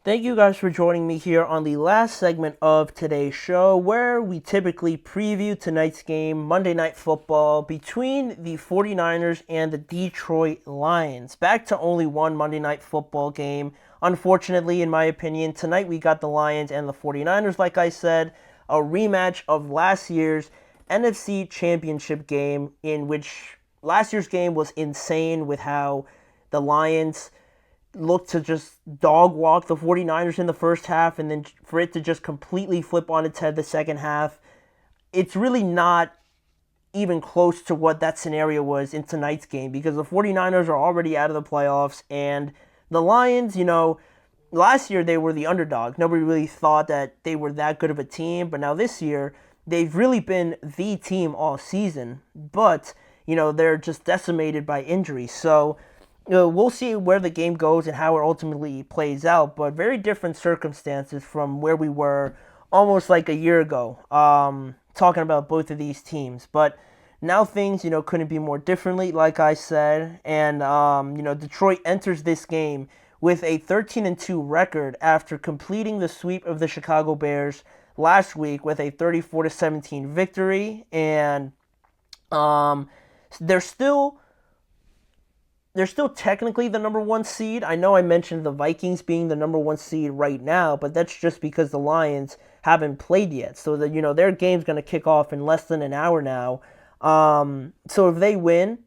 Thank you guys for joining me here on the last segment of today's show, where we typically preview tonight's game, Monday Night Football, between the 49ers and the Detroit Lions. Back to only one Monday Night Football game. Unfortunately, in my opinion, tonight we got the Lions and the 49ers, like I said, a rematch of last year's NFC Championship game, in which last year's game was insane with how the Lions looked to just dog walk the 49ers in the first half, and then for it to just completely flip on its head the second half. It's really not even close to what that scenario was in tonight's game, because the 49ers are already out of the playoffs, and the Lions, last year they were the underdog. Nobody really thought that they were that good of a team, but now this year they've really been the team all season, but they're just decimated by injuries. So we'll see where the game goes and how it ultimately plays out, but very different circumstances from where we were almost like a year ago, talking about both of these teams. But now things, couldn't be more differently, like I said, and, Detroit enters this game with a 13-2 record after completing the sweep of the Chicago Bears last week with a 34-17 victory, and they're still technically the number one seed. I know I mentioned the Vikings being the number one seed right now, but that's just because the Lions haven't played yet. So that their game's going to kick off in less than an hour now. So if they win,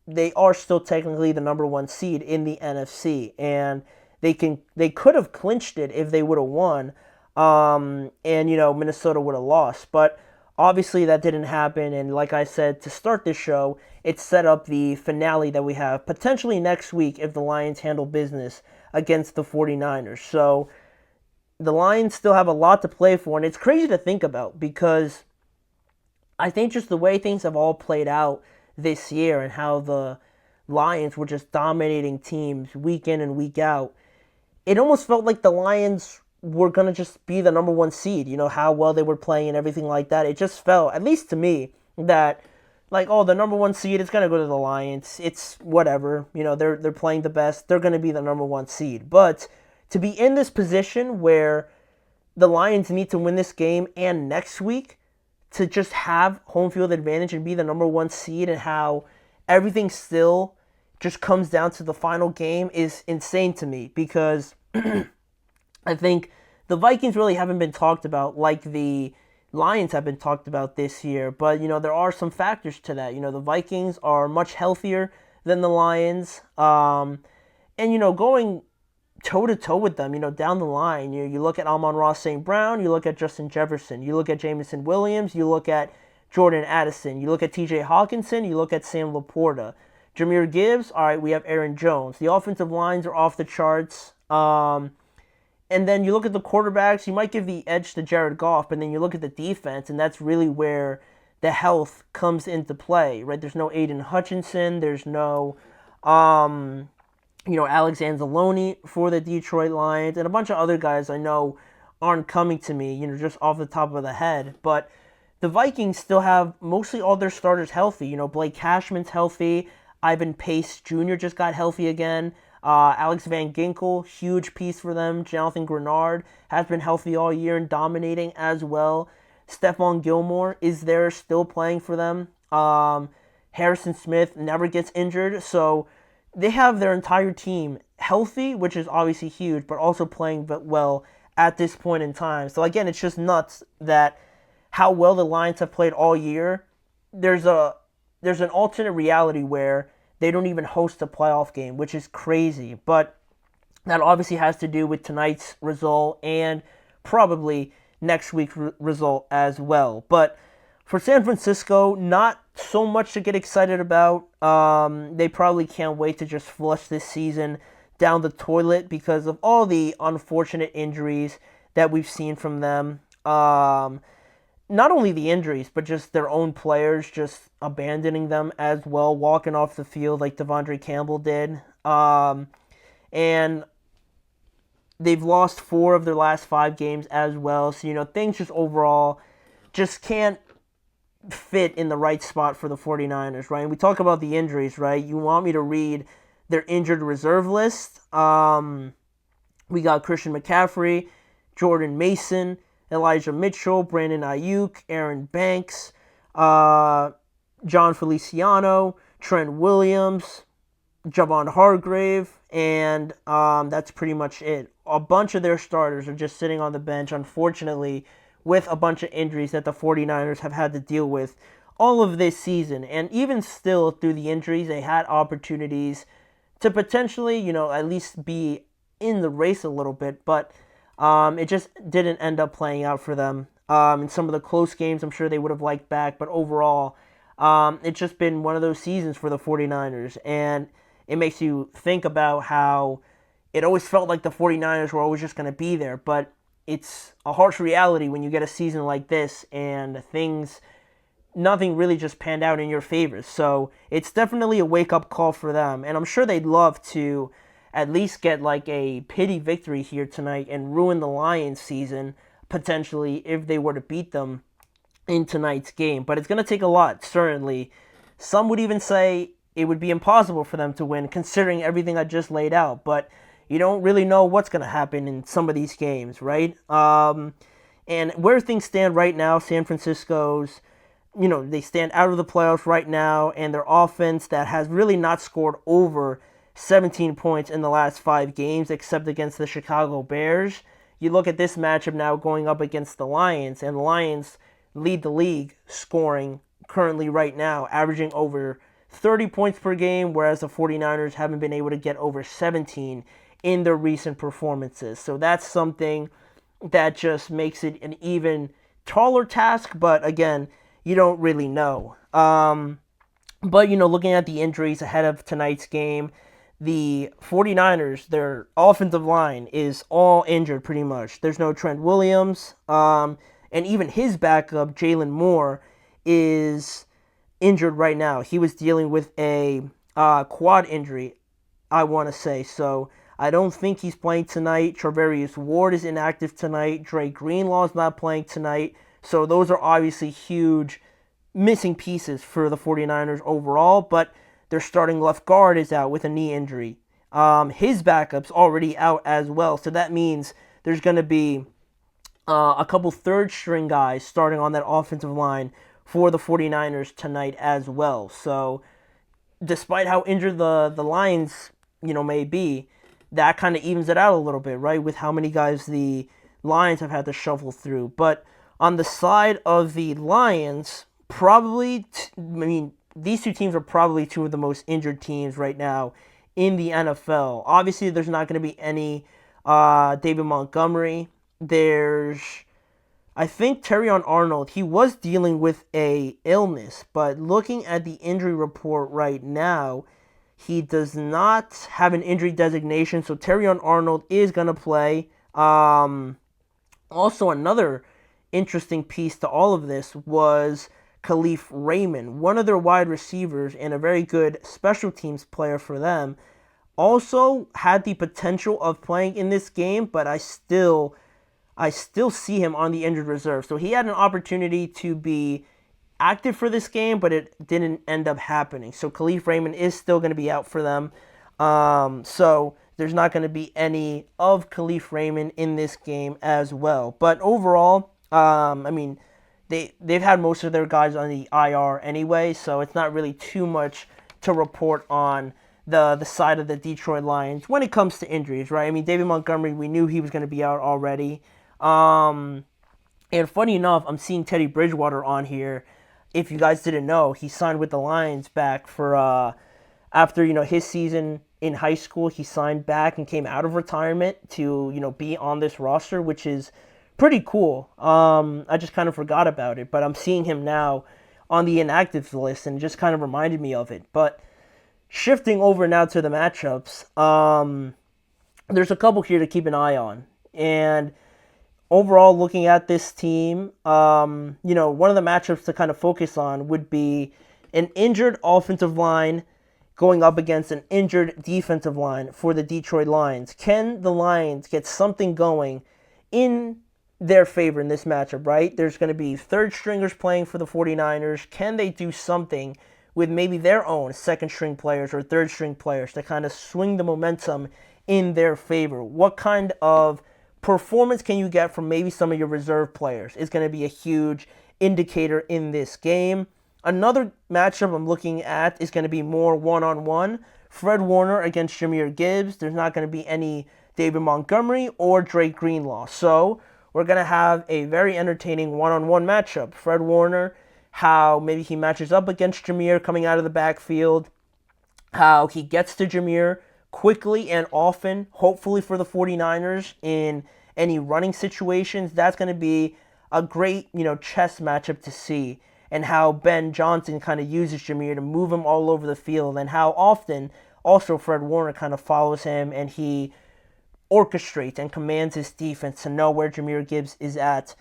they are still technically the number one seed in the NFC, and they could have clinched it if they would have won. And Minnesota would have lost, but obviously that didn't happen. And like I said to start this show, it set up the finale that we have potentially next week if the Lions handle business against the 49ers. So the Lions still have a lot to play for, and it's crazy to think about because I think just the way things have all played out this year and how the Lions were just dominating teams week in and week out, it almost felt like the Lions were going to just be the number one seed, how well they were playing and everything like that. It just felt, at least to me, that the number one seed is going to go to the Lions. It's whatever. They're playing the best. They're going to be the number one seed. But to be in this position where the Lions need to win this game and next week to just have home field advantage and be the number one seed, and how everything still just comes down to the final game is insane to me, because I think the Vikings really haven't been talked about like the Lions have been talked about this year, but there are some factors to that. The Vikings are much healthier than the Lions, and going toe to toe with them, down the line, you look at Amon-Ra St. Brown, you look at Justin Jefferson, you look at Jameson Williams, you look at Jordan Addison, you look at T.J. Hawkinson, you look at Sam Laporta, Jahmyr Gibbs. All right, we have Aaron Jones. The offensive lines are off the charts. And then you look at the quarterbacks, you might give the edge to Jared Goff, but then you look at the defense, and that's really where the health comes into play, right? There's no Aiden Hutchinson, there's no, Alex Anzalone for the Detroit Lions, and a bunch of other guys I know aren't coming to me, just off the top of the head. But the Vikings still have mostly all their starters healthy. Blake Cashman's healthy, Ivan Pace Jr. just got healthy again. Alex Van Ginkel, huge piece for them. Jonathan Grenard has been healthy all year and dominating as well. Stephon Gilmore is there still playing for them. Harrison Smith never gets injured. So they have their entire team healthy, which is obviously huge, but also playing well at this point in time. So again, it's just nuts that how well the Lions have played all year. There's an alternate reality where they don't even host a playoff game, which is crazy. But that obviously has to do with tonight's result and probably next week's result as well. But for San Francisco, not so much to get excited about. They probably can't wait to just flush this season down the toilet because of all the unfortunate injuries that we've seen from them. Not only the injuries, but just their own players just abandoning them as well, walking off the field like Devondre Campbell did. And they've lost 4 of their last 5 games as well. So, things just overall just can't fit in the right spot for the 49ers, right? And we talk about the injuries, right? You want me to read their injured reserve list? We got Christian McCaffrey, Jordan Mason, Elijah Mitchell, Brandon Ayuk, Aaron Banks, John Feliciano, Trent Williams, Javon Hargrave, and that's pretty much it. A bunch of their starters are just sitting on the bench, unfortunately, with a bunch of injuries that the 49ers have had to deal with all of this season. And even still, through the injuries, they had opportunities to potentially, at least be in the race a little bit, but it just didn't end up playing out for them. In some of the close games, I'm sure they would have liked back, but overall, it's just been one of those seasons for the 49ers, and it makes you think about how it always felt like the 49ers were always just going to be there, but it's a harsh reality when you get a season like this and nothing really just panned out in your favor. So it's definitely a wake-up call for them, and I'm sure they'd love to at least get like a pity victory here tonight and ruin the Lions season, potentially, if they were to beat them in tonight's game. But it's going to take a lot, certainly. Some would even say it would be impossible for them to win, considering everything I just laid out. But you don't really know what's going to happen in some of these games, right? And where things stand right now, San Francisco's, they stand out of the playoffs right now, and their offense that has really not scored over 17 points in the last 5 games, except against the Chicago Bears. You look at this matchup now going up against the Lions, and the Lions lead the league scoring currently right now, averaging over 30 points per game, whereas the 49ers haven't been able to get over 17 in their recent performances. So that's something that just makes it an even taller task, but again, you don't really know. But, looking at the injuries ahead of tonight's game, the 49ers, their offensive line is all injured pretty much. There's no Trent Williams, and even his backup, Jalen Moore, is injured right now. He was dealing with a quad injury, I want to say. So I don't think he's playing tonight. Charvarius Ward is inactive tonight. Dre Greenlaw's not playing tonight. So those are obviously huge missing pieces for the 49ers overall, but their starting left guard is out with a knee injury. His backup's already out as well, so that means there's going to be a couple third-string guys starting on that offensive line for the 49ers tonight as well. So despite how injured the Lions, may be, that kind of evens it out a little bit, right, with how many guys the Lions have had to shuffle through. But on the side of the Lions, these two teams are probably two of the most injured teams right now in the NFL. Obviously, there's not going to be any David Montgomery. I think Terrion Arnold, he was dealing with a illness, but looking at the injury report right now, he does not have an injury designation, so Terrion Arnold is going to play. Also, another interesting piece to all of this was Khalif Raymond, one of their wide receivers and a very good special teams player for them, also had the potential of playing in this game, but I still see him on the injured reserve. So he had an opportunity to be active for this game, but it didn't end up happening. So Khalif Raymond is still going to be out for them. So there's not going to be any of Khalif Raymond in this game as well. But overall, they've had most of their guys on the IR anyway, so it's not really too much to report on the side of the Detroit Lions when it comes to injuries, right? David Montgomery, we knew he was going to be out already. And funny enough, I'm seeing Teddy Bridgewater on here. If you guys didn't know, he signed with the Lions back for after his season in high school. He signed back and came out of retirement to be on this roster, which is pretty cool. I just kind of forgot about it, but I'm seeing him now on the inactives list, and it just kind of reminded me of it. But shifting over now to the matchups, there's a couple here to keep an eye on. And overall, looking at this team, one of the matchups to kind of focus on would be an injured offensive line going up against an injured defensive line for the Detroit Lions. Can the Lions get something going in their favor in this matchup, right? There's going to be third stringers playing for the 49ers. Can they do something with maybe their own second string players or third string players to kind of swing the momentum in their favor. What kind of performance can you get from maybe some of your reserve players is going to be a huge indicator in this game. Another matchup I'm looking at is going to be more one-on-one. Fred Warner against Jahmyr Gibbs. There's not going to be any David Montgomery or Drake Greenlaw. So we're going to have a very entertaining one-on-one matchup. Fred Warner, how maybe he matches up against Jahmyr coming out of the backfield, how he gets to Jahmyr quickly and often, hopefully for the 49ers in any running situations. That's going to be a great, chess matchup to see, and how Ben Johnson kind of uses Jahmyr to move him all over the field, and how often also Fred Warner kind of follows him and he orchestrates and commands his defense to know where Jahmyr Gibbs is at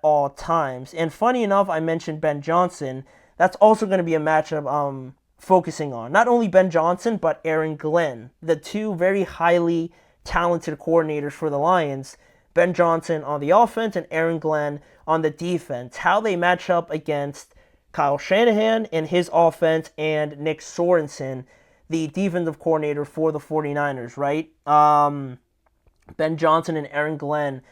all times. And funny enough, I mentioned Ben Johnson. That's also going to be a matchup focusing on. Not only Ben Johnson, but Aaron Glenn, the two very highly talented coordinators for the Lions. Ben Johnson on the offense and Aaron Glenn on the defense. How they match up against Kyle Shanahan and his offense and Nick Sorensen, the defensive coordinator for the 49ers, right? Ben Johnson and Aaron Glenn,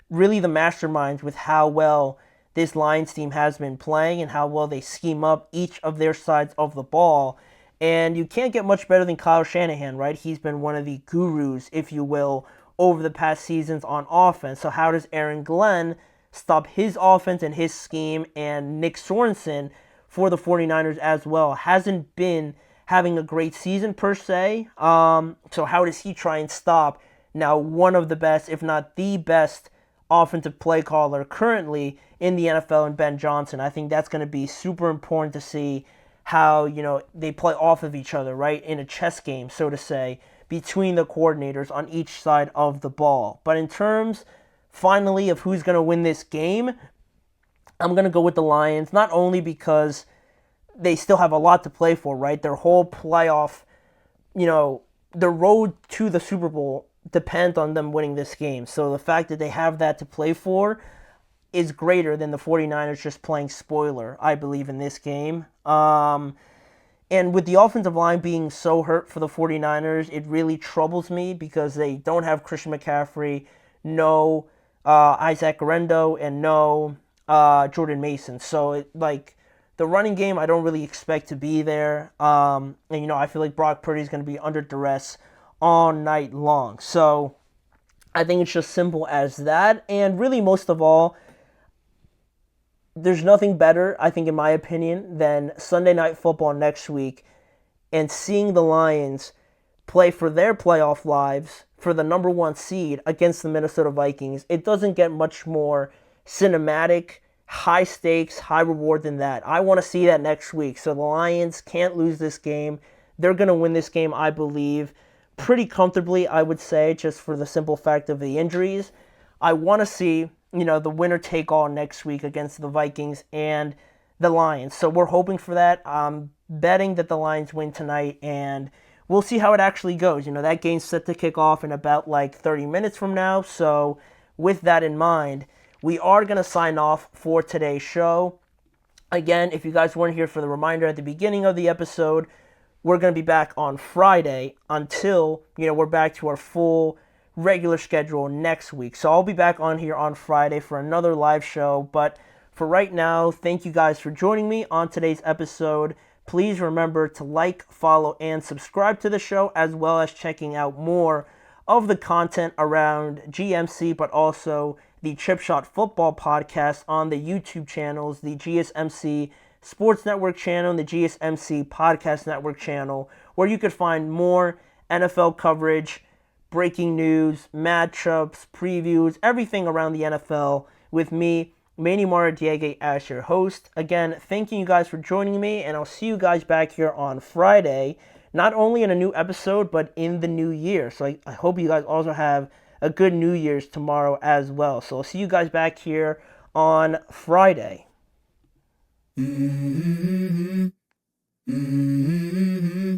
really the masterminds with how well this Lions team has been playing and how well they scheme up each of their sides of the ball. And you can't get much better than Kyle Shanahan, right? He's been one of the gurus, if you will, over the past seasons on offense. So how does Aaron Glenn stop his offense and his scheme? And Nick Sorensen for the 49ers as well hasn't been having a great season per se. So how does he try and stop now one of the best, if not the best, offensive play caller currently in the NFL, and Ben Johnson? I think that's going to be super important to see how, they play off of each other, right? In a chess game, so to say, between the coordinators on each side of the ball. But in terms, finally, of who's going to win this game, I'm going to go with the Lions, not only because they still have a lot to play for, right? Their whole playoff, the road to the Super Bowl depends on them winning this game. So the fact that they have that to play for is greater than the 49ers just playing spoiler, I believe, in this game. And with the offensive line being so hurt for the 49ers, it really troubles me because they don't have Christian McCaffrey, no Isaac Guerendo, and no Jordan Mason. So, the running game, I don't really expect to be there. And, I feel like Brock Purdy is going to be under duress all night long. So, I think it's just simple as that. And really, most of all, there's nothing better, I think, in my opinion, than Sunday Night Football next week and seeing the Lions play for their playoff lives for the number one seed against the Minnesota Vikings. It doesn't get much more cinematic, high stakes, high reward than that. I want to see that next week. So the Lions can't lose this game. They're going to win this game, I believe, pretty comfortably, I would say, just for the simple fact of the injuries. I want to see the winner take all next week against the Vikings and the Lions. So we're hoping for that. I'm betting that the Lions win tonight, and we'll see how it actually goes. That game's set to kick off in about 30 minutes from now. So with that in mind, we are going to sign off for today's show. Again, if you guys weren't here for the reminder at the beginning of the episode, we're going to be back on Friday until, we're back to our full regular schedule next week. So I'll be back on here on Friday for another live show. But for right now, thank you guys for joining me on today's episode. Please remember to like, follow, and subscribe to the show, as well as checking out more of the content around GMC, but also the Chip Shot Football podcast on the YouTube channels, the GSMC Sports Network channel and the GSMC Podcast Network channel, where you could find more NFL coverage, breaking news, matchups, previews, everything around the NFL with me, Manny Maradiaga, as your host. Again, thanking you guys for joining me, and I'll see you guys back here on Friday, not only in a new episode, but in the new year. So I hope you guys also have a good New Year's tomorrow as well. So I'll see you guys back here on Friday. Mm-hmm. Mm-hmm.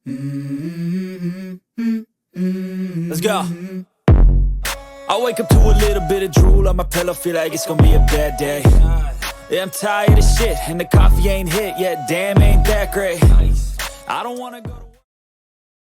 Mm-hmm. Let's go. I wake up to a little bit of drool on my pillow, feel like it's gonna be a bad day. Yeah, I'm tired of shit, and the coffee ain't hit yet, damn, ain't that great. I don't wanna go to